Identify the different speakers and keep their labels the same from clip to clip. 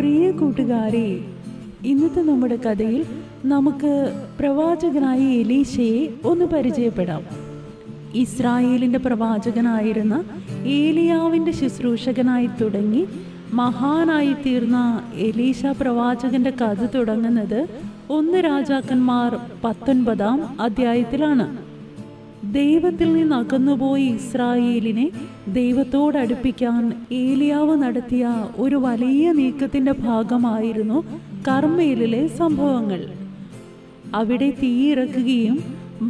Speaker 1: പ്രിയ കൂട്ടുകാരെ, ഇന്നത്തെ നമ്മുടെ കഥയിൽ നമുക്ക് പ്രവാചകനായ എലീശയെ ഒന്ന് പരിചയപ്പെടാം. ഇസ്രായേലിൻ്റെ പ്രവാചകനായിരുന്ന ഏലിയാവിൻ്റെ ശുശ്രൂഷകനായി തുടങ്ങി മഹാനായി തീർന്ന എലീശ പ്രവാചകന്റെ കഥ തുടങ്ങുന്നത് 1 രാജാക്കന്മാർ 19-ാം അധ്യായത്തിലാണ്. ദൈവത്തിൽ നിന്ന് അകന്നുപോയി ഇസ്രായേലിനെ ദൈവത്തോടടുപ്പിക്കാൻ ഏലിയാവ് നടത്തിയ ഒരു വലിയ നീക്കത്തിന്റെ ഭാഗമായിരുന്നു കർമ്മേലിലെ സംഭവങ്ങൾ. അവിടെ തീയിറക്കുകയും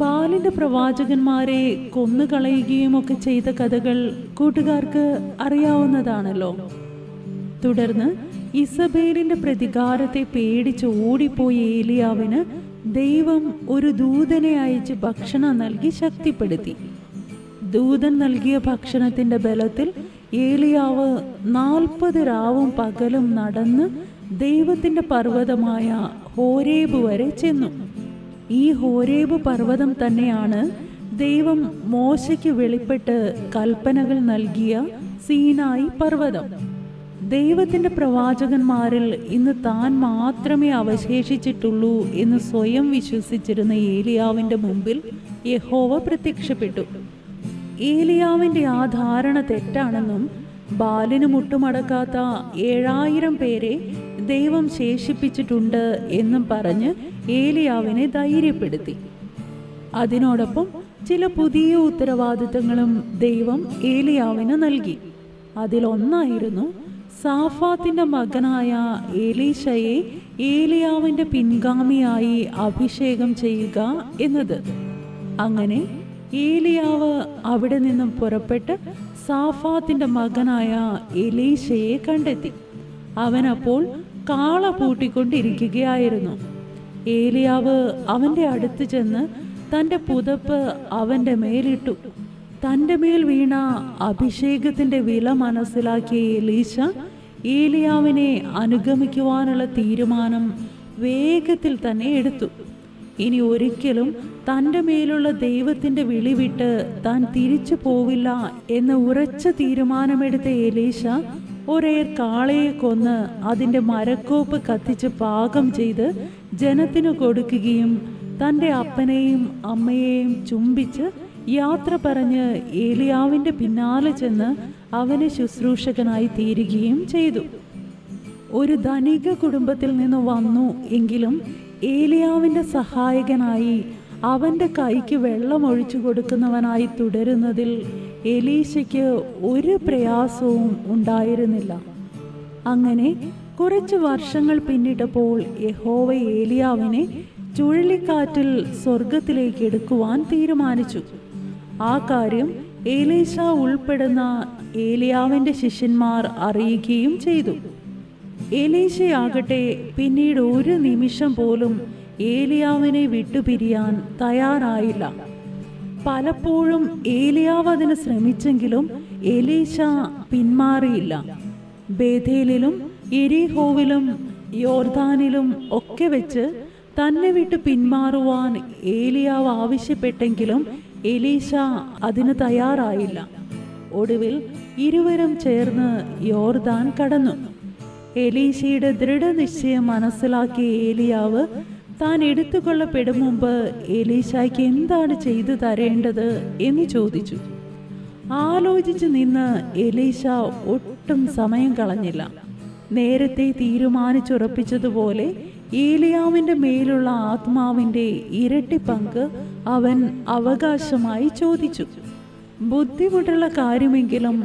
Speaker 1: ബാലിന്റെ പ്രവാചകന്മാരെ കൊന്നുകളയുകയും ഒക്കെ ചെയ്ത കഥകൾ കൂട്ടുകാർക്ക് അറിയാവുന്നതാണല്ലോ. തുടർന്ന് ഇസബേലിന്റെ പ്രതികാരത്തെ പേടിച്ച് ഓടിപ്പോയ ഏലിയാവിന് ദൈവം ഒരു ദൂതനെ അയച്ച് ഭക്ഷണം നൽകി ശക്തിപ്പെടുത്തി. ദൂതൻ നൽകിയ ഭക്ഷണത്തിന്റെ ബലത്തിൽ ഏലിയാവ് 40 രാവും പകലും നടന്ന് ദൈവത്തിന്റെ പർവ്വതമായ ഹോരേബ് വരെ ചെന്നു. ഈ ഹോരേബ് പർവ്വതം തന്നെയാണ് ദൈവം മോശയ്ക്ക് വെളിപ്പെട്ട് കൽപ്പനകൾ നൽകിയ സീനായി പർവ്വതം. ദൈവത്തിന്റെ പ്രവാചകന്മാരിൽ ഇന്ന് താൻ മാത്രമേ അവശേഷിച്ചിട്ടുള്ളൂ എന്ന് സ്വയം വിശ്വസിച്ചിരുന്ന ഏലിയാവിന്റെ മുമ്പിൽ യഹോവ പ്രത്യക്ഷപ്പെട്ടു. ഏലിയാവിന്റെ ആ ധാരണ തെറ്റാണെന്നും ബാലിന് മുട്ടുമടക്കാത്ത 7000 പേരെ ദൈവം ശേഷിപ്പിച്ചിട്ടുണ്ട് എന്നും പറഞ്ഞ് ഏലിയാവിനെ ധൈര്യപ്പെടുത്തി. അതിനോടൊപ്പം ചില പുതിയ ഉത്തരവാദിത്തങ്ങളും ദൈവം ഏലിയാവിന് നൽകി. അതിലൊന്നായിരുന്നു സാഫാത്തിന്റെ മകനായ എലീശയെ ഏലിയാവിന്റെ പിൻഗാമിയായി അഭിഷേകം ചെയ്യുക എന്നത്. അങ്ങനെ ഏലിയാവ് അവിടെ നിന്നും പുറപ്പെട്ട് സാഫാത്തിന്റെ മകനായ എലീശയെ കണ്ടെത്തി. അവനപ്പോൾ കാള പൂട്ടിക്കൊണ്ടിരിക്കുകയായിരുന്നു. ഏലിയാവ് അവന്റെ അടുത്ത് ചെന്ന് തന്റെ പുതപ്പ് അവന്റെ മേലിട്ടു. തൻ്റെ മേൽ വീണ അഭിഷേകത്തിന്റെ വില മനസ്സിലാക്കിയ എലീശ ഏലിയാവിനെ അനുഗമിക്കുവാനുള്ള തീരുമാനം വേഗത്തിൽ തന്നെ എടുത്തു. ഇനി ഒരിക്കലും തൻ്റെ മേലുള്ള ദൈവത്തിന്റെ വിളി വിട്ട് താൻ തിരിച്ചു പോവില്ല എന്ന ഉറച്ച തീരുമാനമെടുത്ത എലീശ ഒരേർ കാളയെ കൊന്ന് അതിൻ്റെ മരക്കോപ്പ് കത്തിച്ച് പാകം ചെയ്ത് ജനത്തിനു കൊടുക്കുകയും തൻ്റെ അപ്പനെയും അമ്മയെയും ചുംബിച്ച് യാത്ര പറഞ്ഞ് ഏലിയാവിന്റെ പിന്നാലെ ചെന്ന് അവന് ശുശ്രൂഷകനായി തീരുകയും ചെയ്തു. ഒരു ധനിക കുടുംബത്തിൽ നിന്ന് വന്നു എങ്കിലും ഏലിയാവിന്റെ സഹായകനായി അവന്റെ കൈക്ക് വെള്ളം ഒഴിച്ചു കൊടുക്കുന്നവനായി തുടരുന്നതിൽ എലീശയ്ക്ക് ഒരു പ്രയാസവും ഉണ്ടായിരുന്നില്ല. അങ്ങനെ കുറച്ച് വർഷങ്ങൾ പിന്നിട്ടപ്പോൾ യഹോവ ഏലിയാവിനെ ചുഴലിക്കാറ്റിൽ സ്വർഗത്തിലേക്ക് എടുക്കുവാൻ തീരുമാനിച്ചു. ആ കാര്യം എലീശ ഉൾപ്പെടുന്ന ഏലിയാവിന്റെ ശിഷ്യന്മാർ അറിയിക്കുകയും ചെയ്തു. എലീശയാകട്ടെ പിന്നീട് ഒരു നിമിഷം പോലും ഏലിയാവിനെ വിട്ടുപിരിയാൻ തയ്യാറായില്ല. പലപ്പോഴും ഏലിയാവ് അതിന് ശ്രമിച്ചെങ്കിലും എലീശ പിന്മാറിയില്ല. ബേഥേലിലും യെരിഹോവിലും യോർദാനിലും ഒക്കെ വെച്ച് തന്നെ വിട്ട് പിന്മാറുവാൻ ഏലിയാവ് ആവശ്യപ്പെട്ടെങ്കിലും എലീശ അതിന് തയ്യാറായില്ല. ഒടുവിൽ ഇരുവരും ചേർന്ന് യോർദാൻ കടന്നു. എലീശയുടെ ദൃഢനിശ്ചയം മനസ്സിലാക്കിയ ഏലിയാവ് താൻ എടുത്തുകൊള്ളപ്പെടും മുമ്പ് എലീശയ്ക്ക് എന്താണ് ചെയ്തു തരേണ്ടത് എന്ന് ചോദിച്ചു. ആലോചിച്ചു നിന്ന് എലീശ ഒട്ടും സമയം കളഞ്ഞില്ല. നേരത്തെ തീരുമാനിച്ചുറപ്പിച്ചതുപോലെ ഏലിയാവിന്റെ മേലുള്ള ആത്മാവിന്റെ ഇരട്ടി പങ്ക് അവൻ അവകാശമായി ചോദിച്ചു. ബുദ്ധിമുട്ടുള്ള കാര്യമെങ്കിലും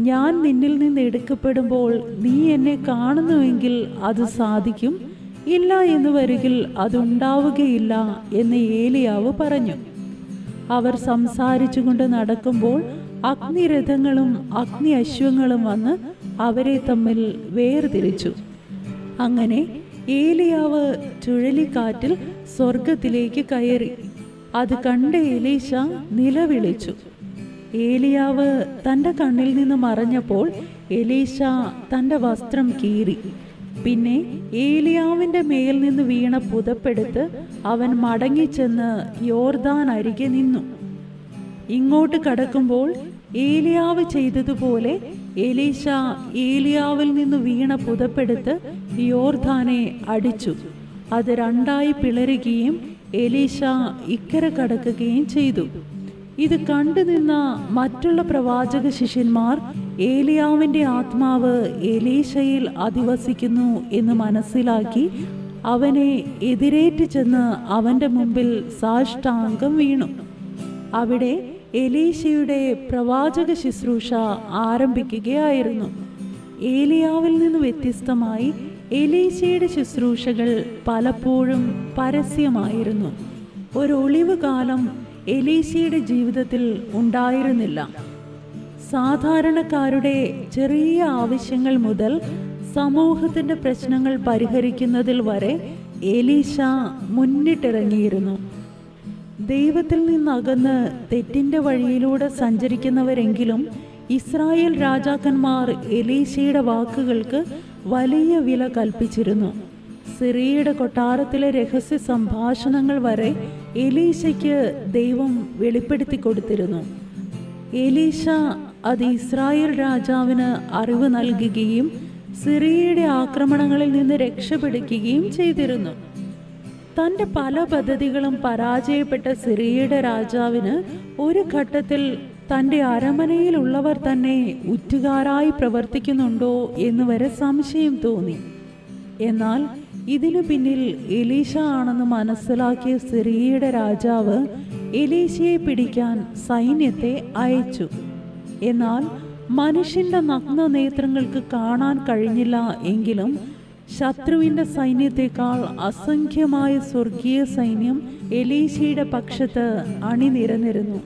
Speaker 1: ഞാൻ നിന്നിൽ നിന്ന് എടുക്കപ്പെടുമ്പോൾ നീ എന്നെ കാണുന്നുവെങ്കിൽ അത് സാധിക്കും, ഇല്ല എന്ന് വരികിൽ അതുണ്ടാവുകയില്ല എന്ന് ഏലിയാവ് പറഞ്ഞു. അവർ സംസാരിച്ചുകൊണ്ട് നടക്കുമ്പോൾ അഗ്നിരഥങ്ങളും അഗ്നി അശ്വങ്ങളും വന്ന് അവരെ തമ്മിൽ വേർതിരിച്ചു. അങ്ങനെ ഏലിയാവ് ചുഴലിക്കാറ്റിൽ സ്വർഗത്തിലേക്ക് കയറി. അത് കണ്ട എലീശ നിലവിളിച്ചു. ഏലിയാവ് തൻ്റെ കണ്ണിൽ നിന്ന് മറഞ്ഞപ്പോൾ എലീശ തൻ്റെ വസ്ത്രം കീറി. പിന്നെ ഏലിയാവിന്റെ മേൽ നിന്ന് വീണ പുതപ്പെടുത്ത് അവൻ മടങ്ങിച്ചെന്ന് യോർദാൻ അരികെ നിന്നു. ഇങ്ങോട്ട് കടക്കുമ്പോൾ ഏലിയാവ് ചെയ്തതുപോലെ എലീശ ഏലിയാവിൽ നിന്ന് വീണ പുതപ്പെടുത്ത് യോർദാനെ അടിച്ചു. അത് രണ്ടായി പിളരുകയും എലീശ ഇക്കരെ കടക്കുകയും ചെയ്തു. ഇത് കണ്ടുനിന്ന മറ്റുള്ള പ്രവാചക ശിഷ്യന്മാർ ഏലിയാവിൻ്റെ ആത്മാവ് എലീശയിൽ അധിവസിക്കുന്നു എന്ന് മനസ്സിലാക്കി അവനെ എതിരേറ്റ് ചെന്ന് അവൻ്റെ മുമ്പിൽ സാഷ്ടാംഗം വീണു. അവിടെ എലീശയുടെ പ്രവാചക ശുശ്രൂഷ ആരംഭിക്കുകയായിരുന്നു. ഏലിയാവിൽ നിന്ന് വ്യത്യസ്തമായി എലീശയുടെ ശുശ്രൂഷകൾ പലപ്പോഴും പരസ്യമായിരുന്നു. ഒരു ഒളിവ് കാലം എലീശയുടെ ജീവിതത്തിൽ ഉണ്ടായിരുന്നില്ല. സാധാരണക്കാരുടെ ചെറിയ ആവശ്യങ്ങൾ മുതൽ സമൂഹത്തിൻ്റെ പ്രശ്നങ്ങൾ പരിഹരിക്കുന്നതിൽ വരെ എലീശ മുന്നിട്ടിറങ്ങിയിരുന്നു. ദൈവത്തിൽ നിന്നകന്ന് തെറ്റിൻ്റെ വഴിയിലൂടെ സഞ്ചരിക്കുന്നവരെങ്കിലും ഇസ്രായേൽ രാജാക്കന്മാർ എലീശയുടെ വാക്കുകൾക്ക് വലിയ വില കൽപ്പിച്ചിരുന്നു. സിറിയയുടെ കൊട്ടാരത്തിലെ രഹസ്യ സംഭാഷണങ്ങൾ വരെ എലീശയ്ക്ക് ദൈവം വെളിപ്പെടുത്തി കൊടുത്തിരുന്നു. എലീശ അത് ഇസ്രായേൽ രാജാവിന് അറിവ് നൽകുകയും സിറിയയുടെ ആക്രമണങ്ങളിൽ നിന്ന് രക്ഷപ്പെടുകയും ചെയ്തിരുന്നു. തൻ്റെ പല പദ്ധതികളും പരാജയപ്പെട്ട സിറിയയുടെ രാജാവിന് ഒരു ഘട്ടത്തിൽ തൻ്റെ അരമനയിലുള്ളവർ തന്നെ ഉറ്റുകാരായി പ്രവർത്തിക്കുന്നുണ്ടോ എന്ന് വരെ സംശയം തോന്നി. എന്നാൽ ഇതിനു പിന്നിൽ എലീശ ആണെന്ന് മനസ്സിലാക്കിയ സിറിയയുടെ രാജാവ് എലീശയെ പിടിക്കാൻ സൈന്യത്തെ അയച്ചു. എന്നാൽ മനുഷ്യന്റെ നഗ്ന നേത്രങ്ങൾക്ക് കാണാൻ കഴിഞ്ഞില്ല എങ്കിലും ശത്രുവിൻ്റെ സൈന്യത്തെക്കാൾ അസംഖ്യമായ സ്വർഗീയ സൈന്യം എലീശയുടെ പക്ഷത്ത് അണിനിരന്നിരുന്നു.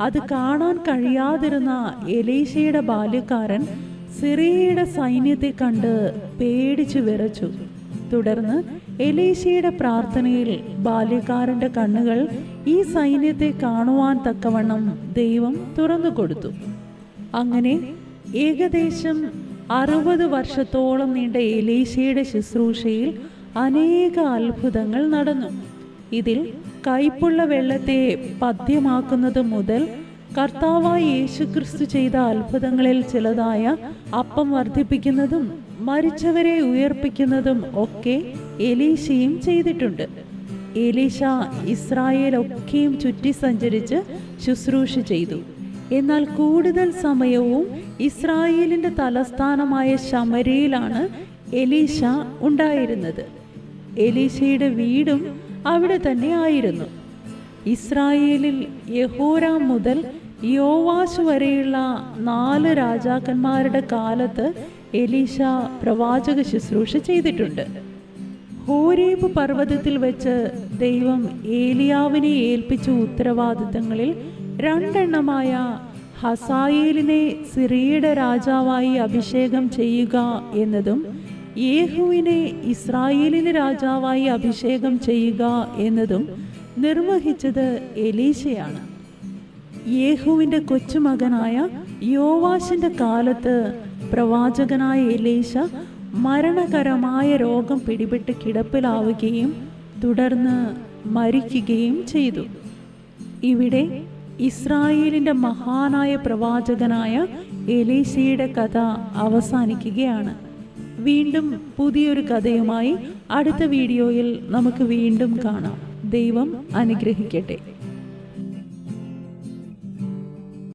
Speaker 1: അത് കാണാൻ കഴിയാതിരുന്ന എലീശയുടെ ബാല്യക്കാരൻ സിറിയയുടെ സൈന്യത്തെ കണ്ട് പേടിച്ചു വിറച്ചു. തുടർന്ന് എലീശയുടെ പ്രാർത്ഥനയിൽ ബാല്യക്കാരൻ്റെ കണ്ണുകൾ ഈ സൈന്യത്തെ കാണുവാൻ തക്കവണ്ണം ദൈവം തുറന്നു കൊടുത്തു. അങ്ങനെ ഏകദേശം 60 വർഷത്തോളം നീണ്ട എലീശയുടെ ശുശ്രൂഷയിൽ അനേക അത്ഭുതങ്ങൾ നടന്നു. ഇതിൽ കയ്പുള്ള വെള്ളത്തെ പഥ്യമാക്കുന്നത് മുതൽ കർത്താവായ യേശുക്രിസ്തു ചെയ്ത അത്ഭുതങ്ങളിൽ ചിലതായ അപ്പം വർദ്ധിപ്പിക്കുന്നതും മരിച്ചവരെ ഉയർപ്പിക്കുന്നതും ഒക്കെ എലീശയും ചെയ്തിട്ടുണ്ട്. എലീശ ഇസ്രായേലൊക്കെയും ചുറ്റി സഞ്ചരിച്ച് ശുശ്രൂഷ ചെയ്തു. എന്നാൽ കൂടുതൽ സമയവും ഇസ്രായേലിൻ്റെ തലസ്ഥാനമായ ശമര്യയിലാണ് എലീശ ഉണ്ടായിരുന്നത്. എലീശയുടെ വീടും അവിടെ തന്നെ ആയിരുന്നു. ഇസ്രായേലിൽ യഹോരാം മുതൽ യോവാശ് വരെയുള്ള 4 രാജാക്കന്മാരുടെ കാലത്ത് എലീശ പ്രവാചക ശുശ്രൂഷ ചെയ്തിട്ടുണ്ട്. ഹോരേബ് പർവ്വതത്തിൽ വെച്ച് ദൈവം ഏലിയാവിനെ ഏൽപ്പിച്ച ഉത്തരവാദിത്തങ്ങളിൽ 2 ഹസായേലിനെ സിറിയയുടെ രാജാവായി അഭിഷേകം ചെയ്യുക എന്നതും യേഹുവിനെ ഇസ്രായേലിന് രാജാവായി അഭിഷേകം ചെയ്യുക എന്നതും നിർവഹിച്ചത് എലീശയാണ്. യേഹുവിൻ്റെ കൊച്ചുമകനായ യോവാശിൻ്റെ കാലത്ത് പ്രവാചകനായ എലീശ മരണകരമായ രോഗം പിടിപെട്ട് കിടപ്പിലാവുകയും തുടർന്ന് മരിക്കുകയും ചെയ്തു. ഇവിടെ ഇസ്രായേലിൻ്റെ മഹാനായ പ്രവാചകനായ എലീശയുടെ കഥ അവസാനിക്കുകയാണ്. വീണ്ടും പുതിയൊരു കഥയുമായി അടുത്ത വീഡിയോയിൽ നമുക്ക് വീണ്ടും കാണാം. ദൈവം അനുഗ്രഹിക്കട്ടെ.